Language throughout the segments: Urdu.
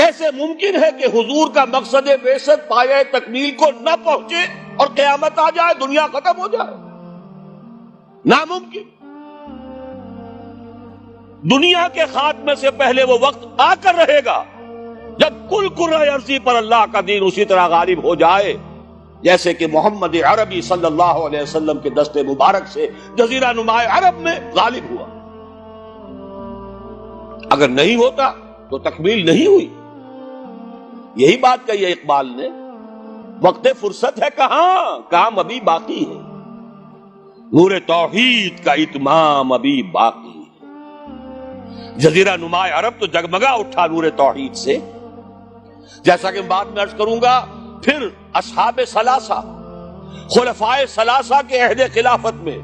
کیسے ممکن ہے کہ حضور کا مقصد بعثت پایہ تکمیل کو نہ پہنچے اور قیامت آ جائے، دنیا ختم ہو جائے؟ ناممکن۔ دنیا کے خاتمے سے پہلے وہ وقت آ کر رہے گا جب کل کرۂ ارضی پر اللہ کا دین اسی طرح غالب ہو جائے جیسے کہ محمد عربی صلی اللہ علیہ وسلم کے دست مبارک سے جزیرہ نماء عرب میں غالب ہوا۔ اگر نہیں ہوتا تو تکمیل نہیں ہوئی۔ یہی بات کہی ہے اقبال نے، وقت فرصت ہے کہاں، کام ابھی باقی ہے، نور توحید کا اتمام ابھی باقی ہے۔ جزیرہ نماء عرب تو جگمگا اٹھا نور توحید سے، جیسا کہ بعد میں عرض کروں گا۔ پھر اصحاب ثلاثہ، خلفائے ثلاثہ کے عہد خلافت میں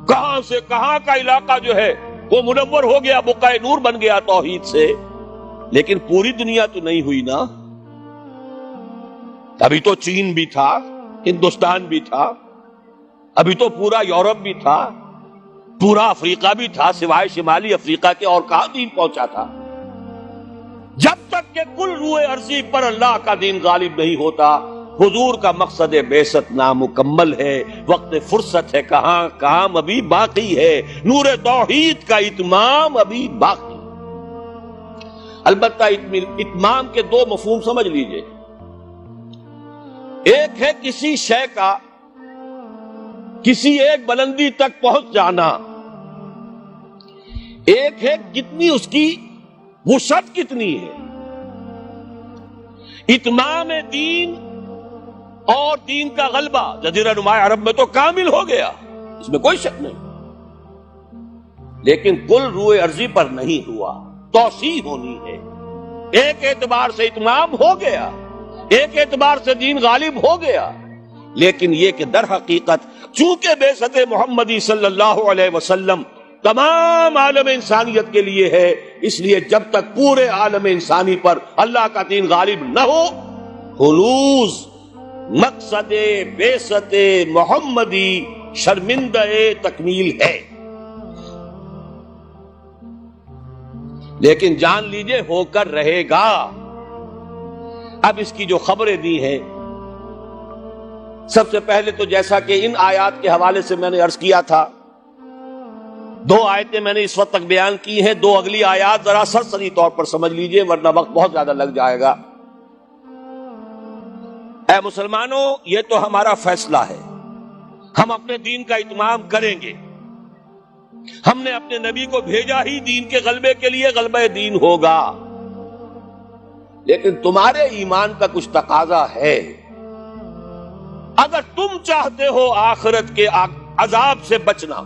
کہاں سے کہاں کا علاقہ جو ہے وہ منور ہو گیا، بقعہ نور بن گیا توحید سے۔ لیکن پوری دنیا تو نہیں ہوئی نا، ابھی تو چین بھی تھا، ہندوستان بھی تھا، ابھی تو پورا یورپ بھی تھا، پورا افریقہ بھی تھا، سوائے شمالی افریقہ کے اور کہاں دین پہنچا تھا؟ جب تک کہ کل روئے ارضی پر اللہ کا دین غالب نہیں ہوتا، حضور کا مقصد بعثت نامکمل ہے، وقت فرصت ہے کہاں، کام ابھی باقی ہے، نور توحید کا اتمام ابھی باقی۔ البتہ اتمام کے دو مفہوم سمجھ لیجئے، ایک ہے کسی شے کا کسی ایک بلندی تک پہنچ جانا، ایک ہے کتنی اس کی وسعت کتنی ہے۔ اتمام دین اور دین کا غلبہ جزیرہ نماء عرب میں تو کامل ہو گیا، اس میں کوئی شک نہیں، لیکن کل روئے ارضی پر نہیں ہوا، توسیع ہونی ہے۔ ایک اعتبار سے اتمام ہو گیا، ایک اعتبار سے دین غالب ہو گیا، لیکن یہ کہ در حقیقت چونکہ بعثت محمدی صلی اللہ علیہ وسلم تمام عالم انسانیت کے لیے ہے، اس لیے جب تک پورے عالم انسانی پر اللہ کا دین غالب نہ ہو، حلوظ مقصد بعثت محمدی شرمندہ تکمیل ہے۔ لیکن جان لیجئے ہو کر رہے گا۔ اب اس کی جو خبریں دی ہیں، سب سے پہلے تو جیسا کہ ان آیات کے حوالے سے میں نے عرض کیا تھا، دو آیتیں میں نے اس وقت تک بیان کی ہیں، دو اگلی آیات ذرا سرسری طور پر سمجھ لیجئے ورنہ وقت بہت زیادہ لگ جائے گا۔ اے مسلمانوں، یہ تو ہمارا فیصلہ ہے، ہم اپنے دین کا اتمام کریں گے، ہم نے اپنے نبی کو بھیجا ہی دین کے غلبے کے لیے، غلبہ دین ہوگا، لیکن تمہارے ایمان کا کچھ تقاضا ہے۔ اگر تم چاہتے ہو آخرت کے عذاب سے بچنا،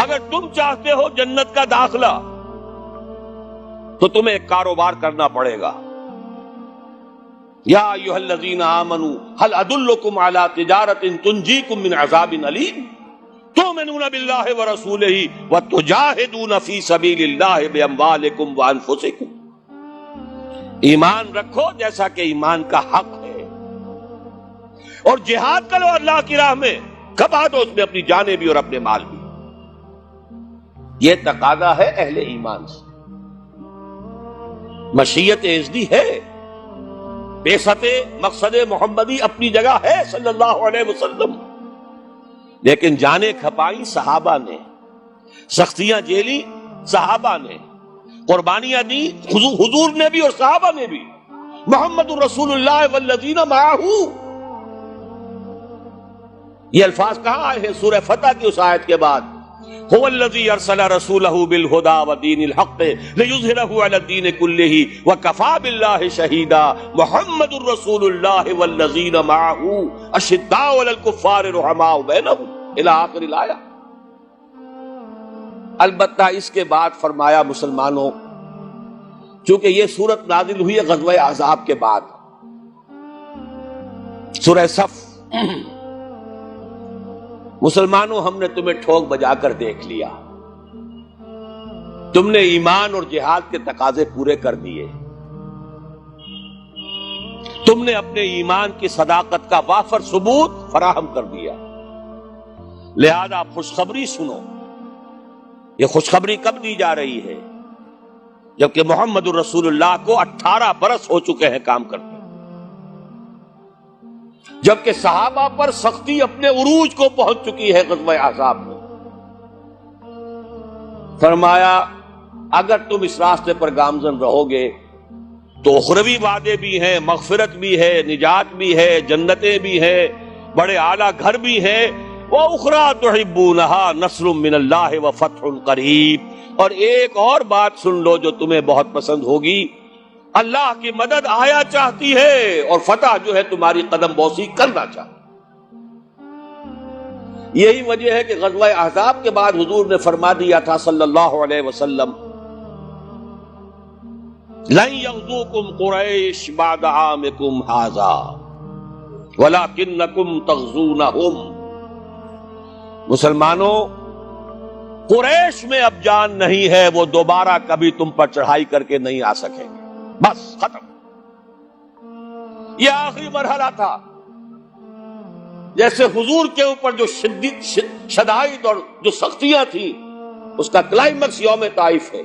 اگر تم چاہتے ہو جنت کا داخلہ، تو تمہیں ایک کاروبار کرنا پڑے گا۔ یا ایھا الذین آمنوا هل ادلکم علی تجارۃ تنجیکم من عذاب علیم تؤمنون باللہ ورسولہ وتجاہدون فی سبیل اللہ باموالکم وانفسکم۔ ایمان رکھو جیسا کہ ایمان کا حق ہے، اور جہاد کرو اللہ کی راہ میں، کھپا دو اس میں اپنی جانیں بھی اور اپنے مال بھی۔ یہ تقاضا ہے اہل ایمان سے۔ مشیت اذنی ہے، بعثت مقصد محمدی اپنی جگہ ہے صلی اللہ علیہ وسلم، لیکن جانیں کھپائیں صحابہ نے، سختیاں جھیلی صحابہ نے، قربانیاں دی حضور نے بھی اور صحابہ نے بھی۔ محمد رسول اللہ والذین معہ، یہ الفاظ کہاں آئے ہیں؟ سورہ فتح کی اس آیت کے بعد، هو الذی ارسل رسولہ بالہدی ودین الحق لیظہرہ علی الدین کلہ وکفی باللہ شہیدا محمد رسول اللہ والذین معہ اشداء علی الکفار رحماء بینہم الی آخر الآیہ۔ البتہ اس کے بعد فرمایا مسلمانوں، چونکہ یہ سورت نازل ہوئی ہے غزوہ احزاب کے بعد، سورہ صف، مسلمانوں ہم نے تمہیں ٹھوک بجا کر دیکھ لیا، تم نے ایمان اور جہاد کے تقاضے پورے کر دیے، تم نے اپنے ایمان کی صداقت کا وافر ثبوت فراہم کر دیا، لہذا خوشخبری سنو۔ یہ خوشخبری کب دی جا رہی ہے؟ جبکہ محمد الرسول اللہ کو 18 برس ہو چکے ہیں کام کرتے، جبکہ صحابہ پر سختی اپنے عروج کو پہنچ چکی ہے غزوہ احزاب میں۔ فرمایا اگر تم اس راستے پر گامزن رہو گے تو اخروی وعدے بھی ہیں، مغفرت بھی ہے، نجات بھی ہے، جنتیں بھی ہیں، بڑے اعلیٰ گھر بھی ہیں، وَأُخْرَى تُحِبُّونَهَا نَصْرٌ مِّنَ اللَّهِ وَفَتْحٌ قَرِيبٌ، اور ایک اور بات سن لو جو تمہیں بہت پسند ہوگی، اللہ کی مدد آیا چاہتی ہے اور فتح جو ہے تمہاری قدم بوسی کرنا چاہتی۔ یہی وجہ ہے کہ غزوہ احزاب کے بعد حضور نے فرما دیا تھا صلی اللہ علیہ وسلم، لَن يَغْزُوكُمْ قُرَيْشٌ بَعْدَ عَامِكُمْ هَٰذَا وَلَٰكِنَّكُمْ تَغْزُونَهُمْ۔ مسلمانوں، قریش میں اب جان نہیں ہے، وہ دوبارہ کبھی تم پر چڑھائی کر کے نہیں آ سکیں گے، بس ختم۔ یہ آخری مرحلہ تھا۔ جیسے حضور کے اوپر جو شدائد اور جو سختیاں تھیں، اس کا کلائمیکس یوم طائف ہے،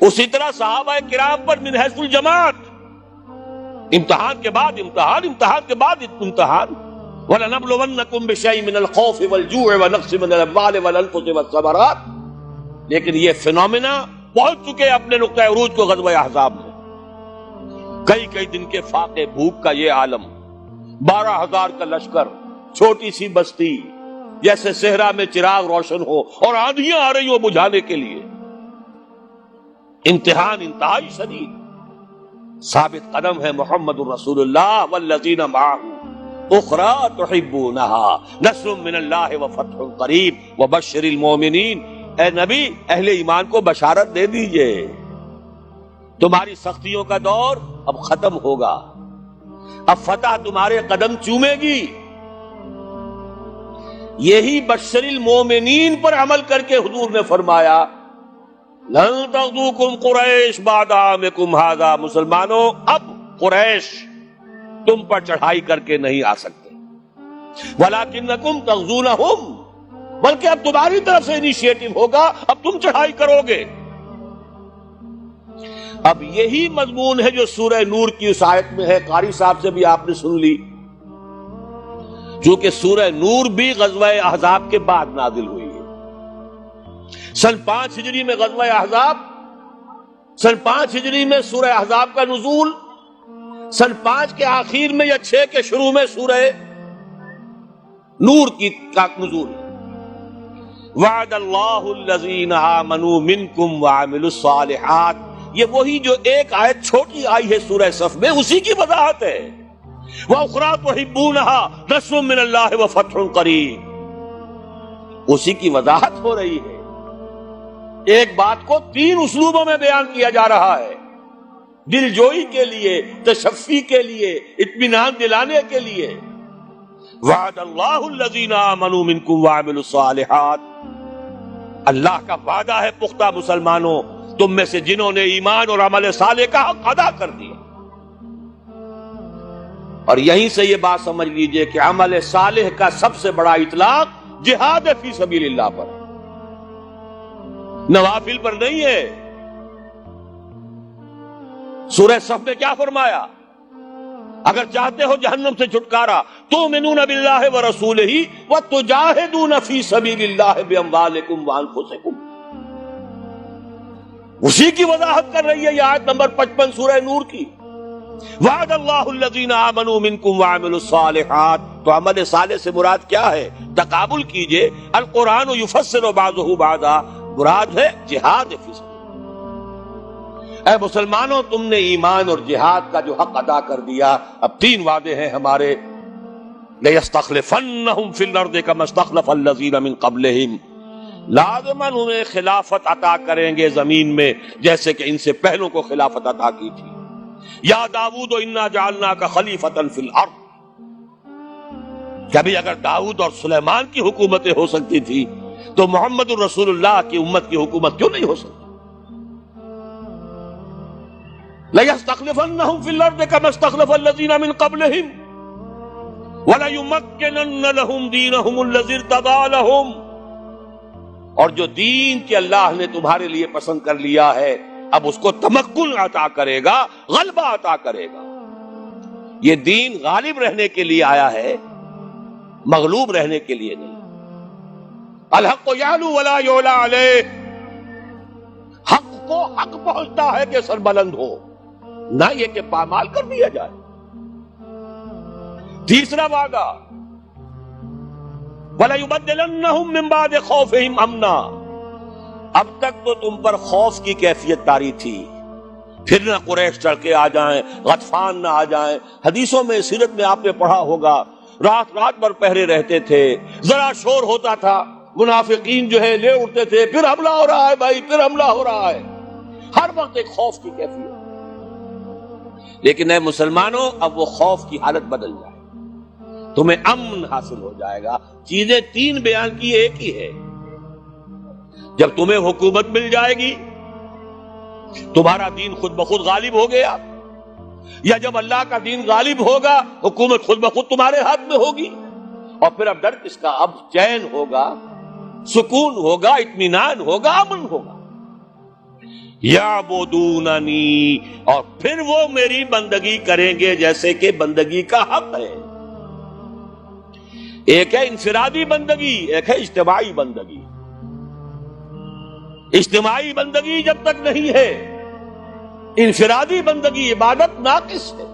اسی طرح صحابہ کرام پر من حیث الجماعت امتحان کے بعد امتحان، امتحان کے بعد امتحان۔ وَلَنَبْلُوَنَّكُمْ بِشَيْءٍ مِّنَ الْخَوْفِ وَالْجُوعِ وَنَقْصٍ مِّنَ الْأَمْوَالِ وَالْأَنفُسِ وَالثَّمَرَاتِ، لیکن یہ فینومینا پہنچ چکے اپنے نقطہ عروج کو غزوہ احزاب میں۔ کئی کئی دن کے فاقے بھوک کا یہ عالم، 12,000 کا لشکر، چھوٹی سی بستی، جیسے صحرا میں چراغ روشن ہو اور آندھیاں آ رہی ہو بجھانے کے لیے۔ امتحان انتہائی شدید۔ ثابت قدم ہے محمد الرسول اللہ والذین معہ، اخری تحبونہا نصر من اللہ وفتح قریب وبشر المومنین۔ اے نبی، اہل ایمان کو بشارت دے دیجئے، تمہاری سختیوں کا دور اب ختم ہوگا، اب فتح تمہارے قدم چومے گی۔ یہی بشر المومنین پر عمل کر کے حضور نے فرمایا لن تغزوکم قریش بعد عامکم ھذا، مسلمانوں اب قریش تم پر چڑھائی کر کے نہیں آ سکتے، وَلَٰكِنَّكُمْ تَغْزُونَهُمْ، بلکہ اب تمہاری طرف سے انیشیٹو ہوگا، اب تم چڑھائی کرو گے۔ اب یہی مضمون ہے جو سورہ نور کی اس آیت میں ہے، قاری صاحب سے بھی آپ نے سن لی، چونکہ سورہ نور بھی غزوہ احزاب کے بعد نازل ہوئی ہے۔ سن 5 ہجری میں غزوہ احزاب، سن 5 ہجری میں سورہ احزاب کا نزول، سن 5 کے آخر میں یا 6 کے شروع میں سورہ نور کی نزول۔ وعد اللہ الذین آمنوا منکم وعملوا الصالحات، یہ وہی جو ایک آیت چھوٹی آئی ہے سورہ صف میں، اسی کی وضاحت ہے۔ وَأُخْرَى تُحِبُّونَهَا نَصْرٌ مِّنَ اللَّهِ وَفَتْحٌ قَرِيبٌ، اسی کی وضاحت ہو رہی ہے۔ ایک بات کو 3 اسلوبوں میں بیان کیا جا رہا ہے، دل جوئی کے لیے، تشفی کے لیے، اطمینان دلانے کے لیے۔ وعد اللہ الذین آمنوا منکم وعملوا الصالحات، اللہ کا وعدہ ہے پختہ مسلمانوں تم میں سے جنہوں نے ایمان اور عمل صالح کا حق ادا کر دیا۔ اور یہیں سے یہ بات سمجھ لیجئے کہ عمل صالح کا سب سے بڑا اطلاق جہاد فی سبیل اللہ پر، نوافل پر نہیں ہے۔ سورہ صف میں کیا فرمایا؟ اگر چاہتے ہو جہنم سے چھٹکارا، تؤمنون باللہ ورسولہ وتجاہدون فی سبیل اللہ باموالکم وانفسکم، اسی کی وضاحت کر رہی ہے یہ آیت نمبر 55 سورہ نور کی۔ وعد اللہ الذین آمنوا منکم وعملوا الصالحات، تو عمل صالح سے مراد کیا ہے؟ تقابل کیجئے، القرآن یفسر بعضہ بعضا، مراد ہے جہاد فی سبیل۔ اے مسلمانوں، تم نے ایمان اور جہاد کا جو حق ادا کر دیا، اب 3 وعدے ہیں ہمارے، لَيَسْتَخْلِفَنَّهُمْ فِي الْأَرْضِ كَمَا اسْتَخْلَفَ الَّذِينَ مِنْ قَبْلِهِمْ، لازماً انہیں خلافت عطا کریں گے زمین میں جیسے کہ ان سے پہلوں کو خلافت عطا کی تھی۔ یا داؤد انا جعلناک خلیفۃ فی الارض، کبھی اگر داؤد اور سلیمان کی حکومتیں ہو سکتی تھی تو محمد الرسول اللہ کی امت کی حکومت کیوں نہیں ہو سکتی؟ لَيَسْتَخْلِفَنَّهُمْ فِي الْأَرْضِ كَمَا اسْتَخْلَفَ الَّذِينَ مِنْ قَبْلِهِمْ وَلَيُمَكِّنَنَّ لَهُمْ دِينَهُمُ الَّذِي ارْتَضَىٰ لَهُمْ، اور جو دین کے اللہ نے تمہارے لیے پسند کر لیا ہے اب اس کو تمکن عطا کرے گا، غلبہ عطا کرے گا۔ یہ دین غالب رہنے کے لیے آیا ہے، مغلوب رہنے کے لیے نہیں۔ الحق یعلو ولا یعلی علیہ، حق کو حق پہنچتا ہے کہ سر بلند ہو، نہ یہ کہ پامال کر دیا جائے۔ تیسرا وعدہ وَلَيُبَدِّلَنَّهُم مِّن بَعْدِ خَوْفِهِمْ أَمْنًا، اب تک تو تم پر خوف کی کیفیت طاری تھی، پھر نہ قریش چڑھ کے آ جائیں، غطفان نہ آ جائیں۔ حدیثوں میں، سیرت میں آپ نے پڑھا ہوگا، رات رات بھر پہرے رہتے تھے، ذرا شور ہوتا تھا منافقین جو ہے لے اٹھتے تھے، پھر حملہ ہو رہا ہے بھائی، پھر حملہ ہو رہا ہے، ہر وقت ایک خوف کی کیفیت۔ لیکن اے مسلمانوں، اب وہ خوف کی حالت بدل جائے، تمہیں امن حاصل ہو جائے گا۔ چیزیں تین بیان کی، ایک ہی ہے۔ جب تمہیں حکومت مل جائے گی، تمہارا دین خود بخود غالب ہو گیا، یا جب اللہ کا دین غالب ہوگا حکومت خود بخود تمہارے ہاتھ میں ہوگی، اور پھر اب ڈر کس کا؟ اب چین ہوگا، سکون ہوگا، اطمینان ہوگا، امن ہوگا۔ یعبدوننی، اور پھر وہ میری بندگی کریں گے جیسے کہ بندگی کا حق ہے۔ ایک ہے انفرادی بندگی، ایک ہے اجتماعی بندگی۔ اجتماعی بندگی جب تک نہیں ہے، انفرادی بندگی عبادت ناقص ہے۔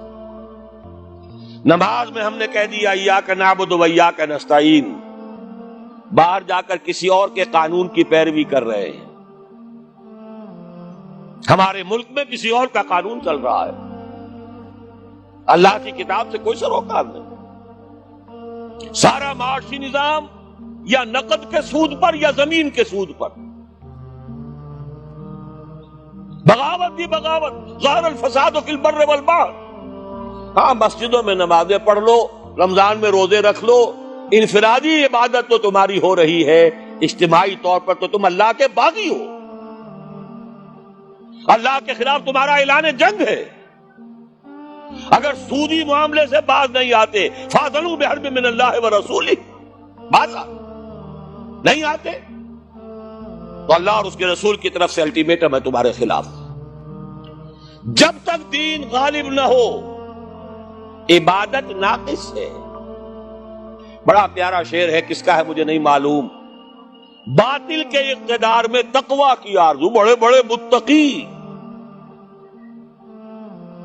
نماز میں ہم نے کہہ دیا ایاک نعبد و ایاک نستعین، باہر جا کر کسی اور کے قانون کی پیروی کر رہے ہیں۔ ہمارے ملک میں کسی اور کا قانون چل رہا ہے، اللہ کی کتاب سے کوئی سروکار نہیں۔ سارا معاشی نظام یا نقد کے سود پر یا زمین کے سود پر، بغاوت ہی بغاوت، ظاہر الفساد فی البر والبحر۔ ہاں، مسجدوں میں نمازیں پڑھ لو، رمضان میں روزے رکھ لو، انفرادی عبادت تو تمہاری ہو رہی ہے، اجتماعی طور پر تو تم اللہ کے باغی ہو، اللہ کے خلاف تمہارا اعلان جنگ ہے۔ اگر سودی معاملے سے باز نہیں آتے، فاذنوا بحرب من اللہ ورسولہ، باز نہیں آتے تو اللہ اور اس کے رسول کی طرف سے الٹیمیٹم ہے تمہارے خلاف۔ جب تک دین غالب نہ ہو، عبادت ناقص ہے۔ بڑا پیارا شعر ہے، کس کا ہے مجھے نہیں معلوم، باطل کے اقتدار میں تقویٰ کی آرزو، بڑے بڑے متقی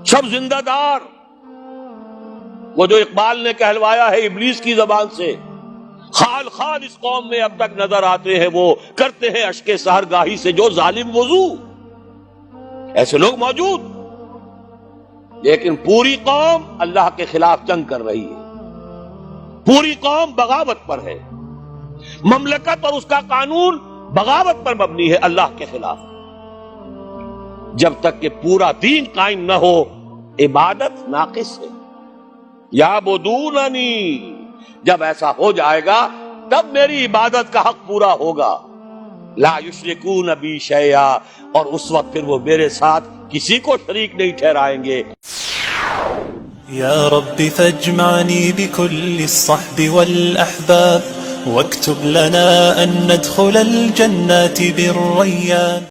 سب زندہ دار، وہ جو اقبال نے کہلوایا ہے ابلیس کی زبان سے، خال خال اس قوم میں اب تک نظر آتے ہیں، وہ کرتے ہیں اشک سحرگاہی سے جو ظالم وضو۔ ایسے لوگ موجود، لیکن پوری قوم اللہ کے خلاف جنگ کر رہی ہے، پوری قوم بغاوت پر ہے، مملکت اور اس کا قانون بغاوت پر مبنی ہے، اللہ کے خلاف۔ جب تک کہ پورا دین قائم نہ ہو، عبادت ناقص ہے۔ یعبدوننی، جب ایسا ہو جائے گا تب میری عبادت کا حق پورا ہوگا۔ لا یشرکون بی شیئا، اور اس وقت پھر وہ میرے ساتھ کسی کو شریک نہیں ٹھہرائیں گے۔ یا رب فاجمعنی بكل الصحب والأحباب واكتب لنا أن ندخل الجنات بالريان۔